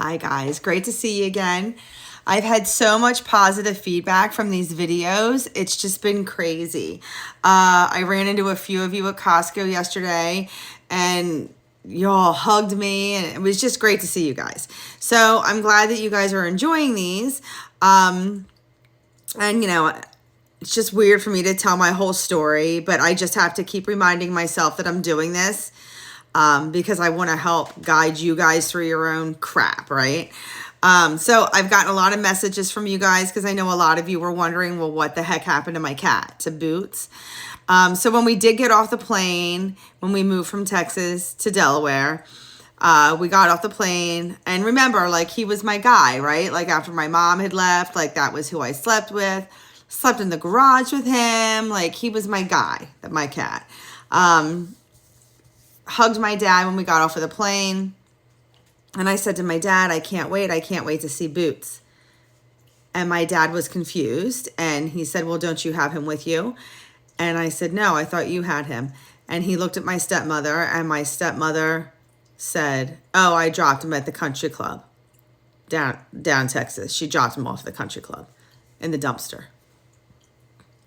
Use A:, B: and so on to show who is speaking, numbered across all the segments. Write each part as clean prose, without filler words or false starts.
A: Hi guys, great to see you again. I've had so much positive feedback from these videos. It's just been crazy. I ran into a few of you at Costco yesterday and y'all hugged me and it was just great to see you guys. So I'm glad that you guys are enjoying these. And you know, it's just weird for me to tell my whole story, but I just have to keep reminding myself that I'm doing this because I want to help guide you guys through your own crap, right? So I've gotten a lot of messages from you guys because I know a lot of you were wondering, well, what the heck happened to my cat, to Boots? So when we did get off the plane, when we moved from Texas to Delaware, we got off the plane, and remember, like, he was my guy, right? Like, after my mom had left, like, that was who I slept with, slept in the garage with him. Like, he was my guy, my cat. Hugged my dad when we got off of the plane. And I said to my dad, I can't wait to see Boots. And my dad was confused. And he said, well, don't you have him with you? And I said, no, I thought you had him. And he looked at my stepmother, and my stepmother said, oh, I dropped him at the country club down Texas. She dropped him off at the country club in the dumpster.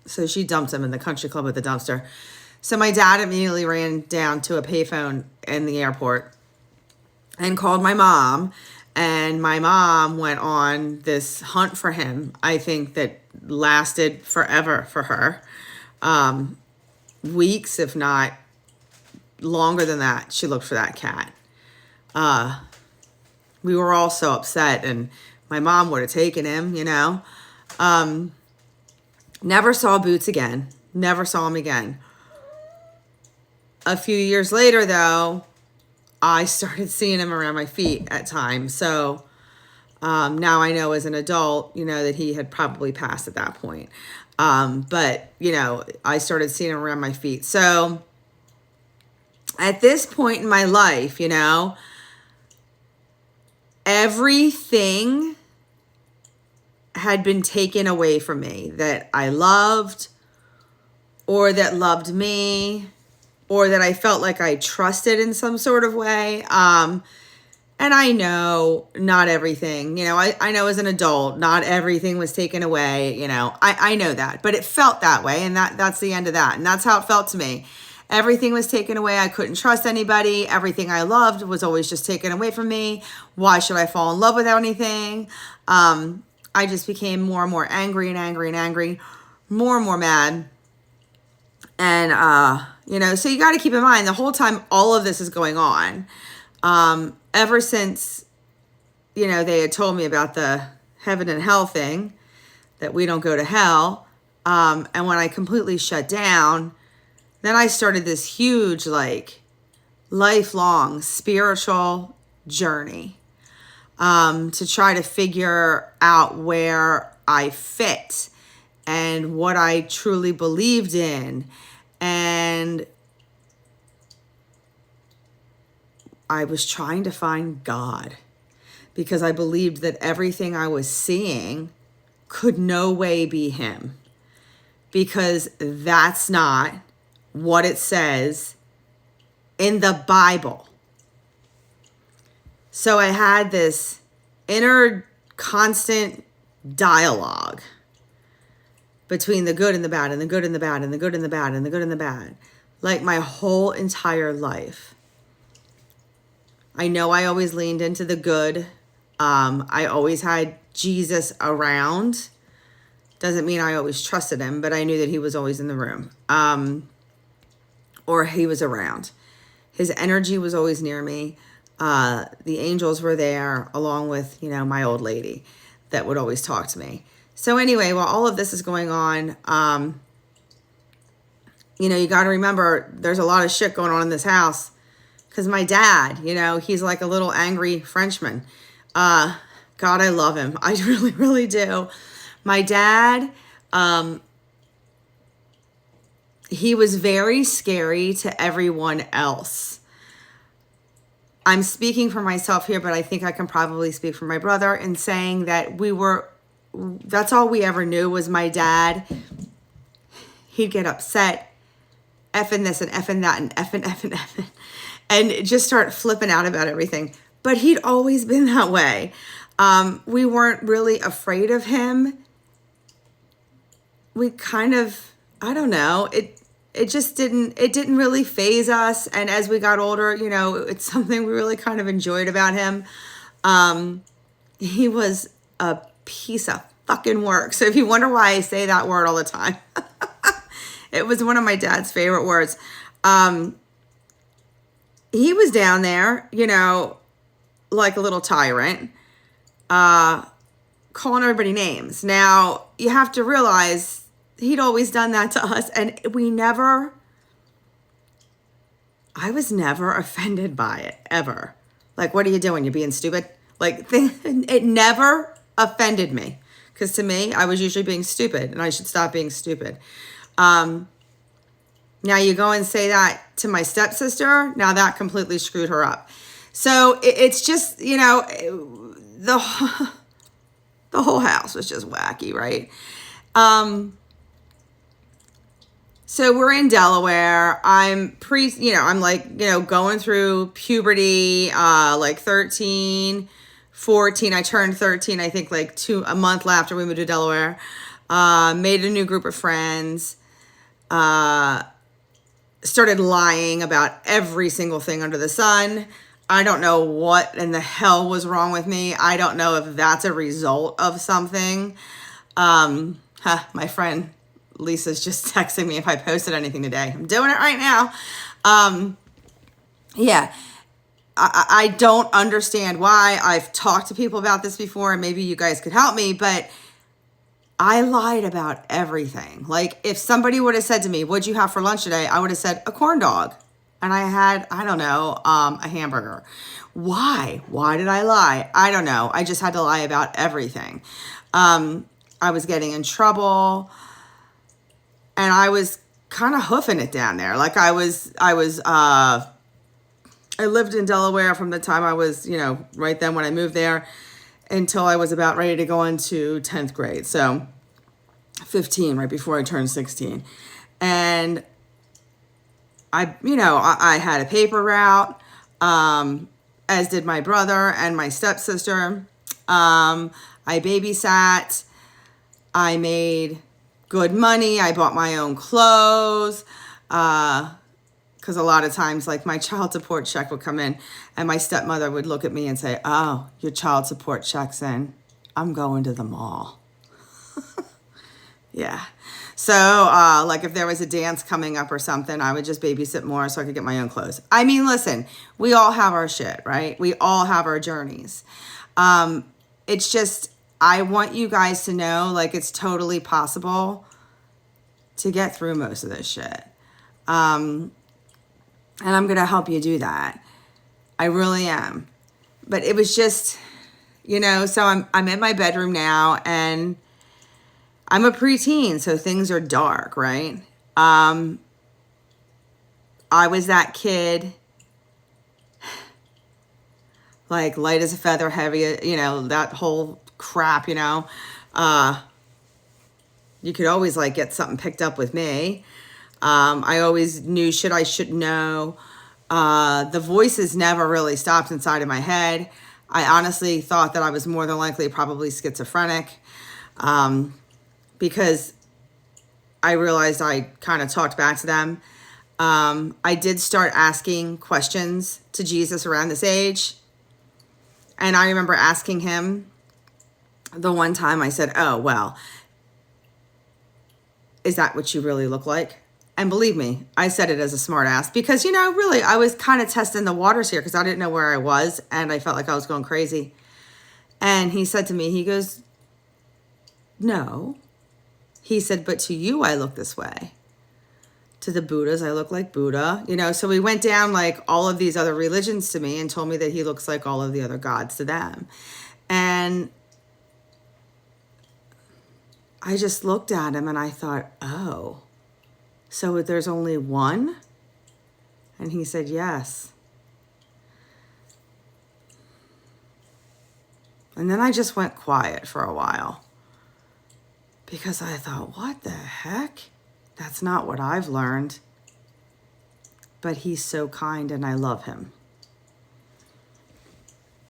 A: So she dumped him in the country club at the dumpster. So my dad immediately ran down to a payphone in the airport and called my mom. And my mom went on this hunt for him, I think, that lasted forever for her. Weeks, if not longer than that, she looked for that cat. We were all so upset, and my mom would have taken him, you know. Never saw Boots again. Never saw him again. A few years later, though, I started seeing him around my feet at times. So now I know as an adult, you know, that he had probably passed at that point. But, you know, I started seeing him around my feet. So at this point in my life, you know, everything had been taken away from me that I loved, or that loved me, or that I felt like I trusted in some sort of way. And I know not everything, you know, I know as an adult, not everything was taken away, you know, I know that, but it felt that way. And that's the end of that. And that's how it felt to me. Everything was taken away. I couldn't trust anybody. Everything I loved was always just taken away from me. Why should I fall in love with anything? I just became more and more angry and angry and angry, more and more mad. And, you know, so you got to keep in mind the whole time all of this is going on, ever since, you know, they had told me about the heaven and hell thing, that we don't go to hell. And when I completely shut down, then I started this huge, like, lifelong spiritual journey, to try to figure out where I fit and what I truly believed in. And I was trying to find God because I believed that everything I was seeing could no way be him, because that's not what it says in the Bible. So I had this inner constant dialogue between the good and the bad, and the good and the bad, and the good and the bad, and the good and the bad, like my whole entire life. I know I always leaned into the good. I always had Jesus around. Doesn't mean I always trusted him, but I knew that he was always in the room, or he was around. His energy was always near me. The angels were there, along with, you know, my old lady that would always talk to me. So anyway, while all of this is going on, you know, you got to remember there's a lot of shit going on in this house, because my dad, you know, he's like a little angry Frenchman. God, I love him. I really, really do. My dad, he was very scary to everyone else. I'm speaking for myself here, but I think I can probably speak for my brother in saying that that's all we ever knew was my dad. He'd get upset, effing this and effing that and effing, and just start flipping out about everything. but he'd always been that way. We weren't really afraid of him. We kind of, I don't know, it just didn't really faze us. And as we got older, you know, it's something we really kind of enjoyed about him. He was a piece of fucking work. So if you wonder why I say that word all the time, it was one of my dad's favorite words. He was down there, you know, like a little tyrant, calling everybody names. Now, you have to realize he'd always done that to us, and I was never offended by it, ever. Like, what are you doing? You're being stupid? Like, it never offended me, because to me, I was usually being stupid, and I should stop being stupid. Now you go and say that to my stepsister, now that completely screwed her up. So it's just, you know, the whole house was just wacky, right? So we're in Delaware. I'm like, you know, going through puberty, like 13, 14. I turned 13, I think like a month after we moved to Delaware. Made a new group of friends. Started lying about every single thing under the sun. I don't know what in the hell was wrong with me. I don't know if that's a result of something. My friend Lisa's just texting me if I posted anything today. I'm doing it right now. Yeah. I don't understand why. I've talked to people about this before, and maybe you guys could help me, but I lied about everything. Like, if somebody would have said to me, what'd you have for lunch today? I would have said a corn dog. And I had, I don't know, a hamburger. Why? Why did I lie? I don't know. I just had to lie about everything. I was getting in trouble, and I was kind of hoofing it down there. Like, I lived in Delaware from the time I was, you know, right then when I moved there, until I was about ready to go into 10th grade. So 15, right before I turned 16. And I had a paper route, as did my brother and my stepsister. I babysat. I made good money. I bought my own clothes. Because a lot of times, like, my child support check would come in, and my stepmother would look at me and say, oh, your child support check's in. I'm going to the mall. Yeah. So, like, if there was a dance coming up or something, I would just babysit more so I could get my own clothes. I mean, listen, we all have our shit, right? We all have our journeys. It's just, I want you guys to know, like, it's totally possible to get through most of this shit. And I'm going to help you do that. I really am. But it was just, you know, so I'm in my bedroom now, and I'm a preteen, so things are dark, right? I was that kid, like, light as a feather, heavy, you know, that whole crap, you know. You could always, like, get something picked up with me. I always knew shit I should know. The voices never really stopped inside of my head. I honestly thought that I was more than likely probably schizophrenic, because I realized I kind of talked back to them. I did start asking questions to Jesus around this age. And I remember asking him the one time, I said, oh, well, is that what you really look like? And believe me, I said it as a smart ass because, you know, really, I was kind of testing the waters here because I didn't know where I was, and I felt like I was going crazy. And he said to me, he goes, no. He said, but to you, I look this way. To the Buddhas, I look like Buddha. You know, so we went down like all of these other religions to me and told me that he looks like all of the other gods to them. And I just looked at him and I thought, oh, so there's only one? And he said, yes. And then I just went quiet for a while because I thought, what the heck? That's not what I've learned. But he's so kind and I love him.